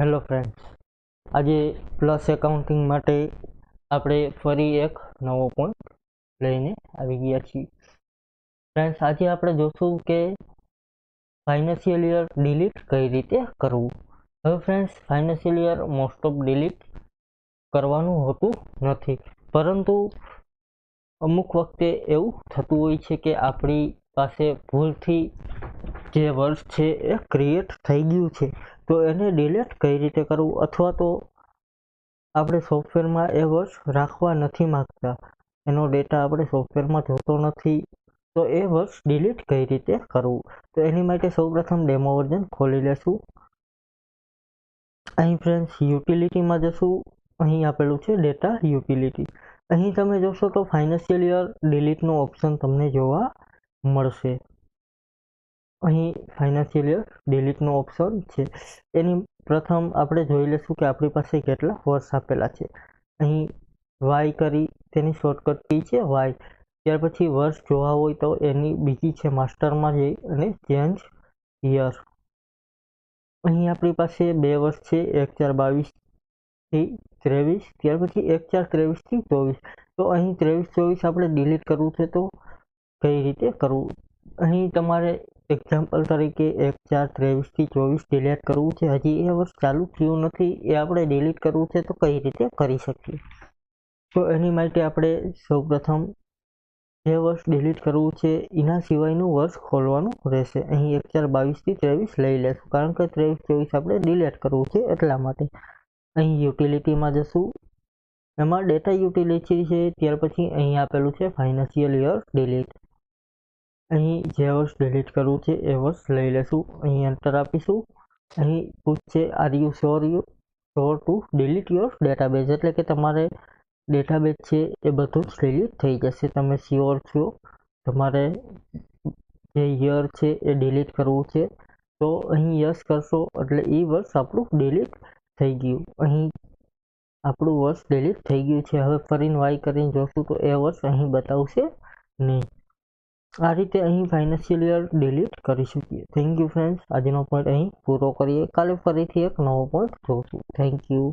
Hello friends, આજે plus accounting માટે આપણે ફરી એક નવો પોઈન્ટ લઈને આવી ગયા છીએ. ફ્રેન્ડ્સ, આજે આપણે જોશું કે ફાઇનાન્શિયલ યર ડિલીટ કઈ રીતે કરવું. હવે friends, financial year most of delete કરવાનું હોતું નથી, પરંતુ અમુક વખતે એવું થતું હોય છે કે આપણી પાસે ભૂલથી જે વર્ષ છે એ ક્રિએટ થઈ ગયું છે, તો એને ડિલીટ કઈ રીતે કરવું, અથવા તો આપણે સોફ્ટવેરમાં એ વર્ષ રાખવા નથી માંગતા, એનો ડેટા આપણે સોફ્ટવેરમાં જોતો નથી, તો એ વર્ષ ડિલીટ કઈ રીતે કરવું. તો એની માટે સૌપ્રથમ ડેમો વર્ઝન ખોલી લેશું. અહીં ફ્રેન્ડ્સ યુટિલિટીમાં જશું. અહીં આપેલું છે ડેટા યુટિલિટી. અહીં તમે જોશો તો ફાઇનાન્શિયલ યર ડિલીટનો ઓપ્શન તમને જોવા મળશે. અહીં ફાઇનાન્શિયલ યર ડિલીટનો ઓપ્શન છે. એની પ્રથમ આપણે જોઈ લઈશું કે આપણી પાસે કેટલા વર્ષ આપેલા છે. અહીં વાય કરી તેની શોર્ટકટ કી છે વાય. ત્યાર પછી વર્ષ જોવા હોય તો એની બીજી છે માસ્ટરમાં જઈ અને ચેન્જ યર. અહીં આપણી પાસે 2 વર્ષ છે, 1/4/22 થી 23. ત્યાર પછી 1/4/23 થી 24. તો અહીં 23-24 આપણે ડિલીટ કરવું છે, તો કઈ રીતે કરવું. અહીં તમારે એક્ઝામ્પલ તરીકે 1/4/23 થી 24 ડિલીટ કરવું છે. હજી એ વર્ષ ચાલુ થયું નથી, એ આપણે ડિલીટ કરવું છે, તો કઈ રીતે કરી શકીએ. તો એની માટે આપણે સૌપ્રથમ જે વર્ષ ડિલીટ કરવું છે એના સિવાયનું વર્ષ ખોલવાનું રહેશે. અહીં 1/4/22 થી 23 લઈ લેશું, કારણ કે 23-24 આપણે ડિલીટ કરવું છે એટલા માટે. અહીં યુટિલિટીમાં જશું, એમાં ડેટા યુટિલિટી છે. ત્યાર પછી અહીં આપેલું છે ફાઇનાન્શિયલ યર ડિલીટ. અહીં જે વર્ષ ડિલીટ કરવું છે એ વર્ષ લઈ લેશું. અહીં એન્ટર આપીશું. અહીં પૂછશે are you sure two delete your database, એટલે કે તમારે ડેટાબેઝ છે એ બધું જ ડિલીટ થઈ જશે. તમે શ્યોર છો, તમારે જે યર છે એ ડિલીટ કરવું છે, તો અહીં યસ કરશો એટલે એ વર્ષ આપણું ડિલીટ થઈ ગયું. અહીં આપણું વર્ષ ડિલીટ થઈ ગયું છે. હવે ફરીને વાય કરીને જોશું તો એ વર્ષ અહીં બતાવશે નહીં. આ રીતે અહીં ફાઇનાન્શિયલ યર ડિલીટ કરી શકીએ. Thank you friends. આજનો પોઈન્ટ અહીં પૂરો કરીએ. કાલે ફરીથી એક નવો પોઈન્ટ જોશું. Thank you.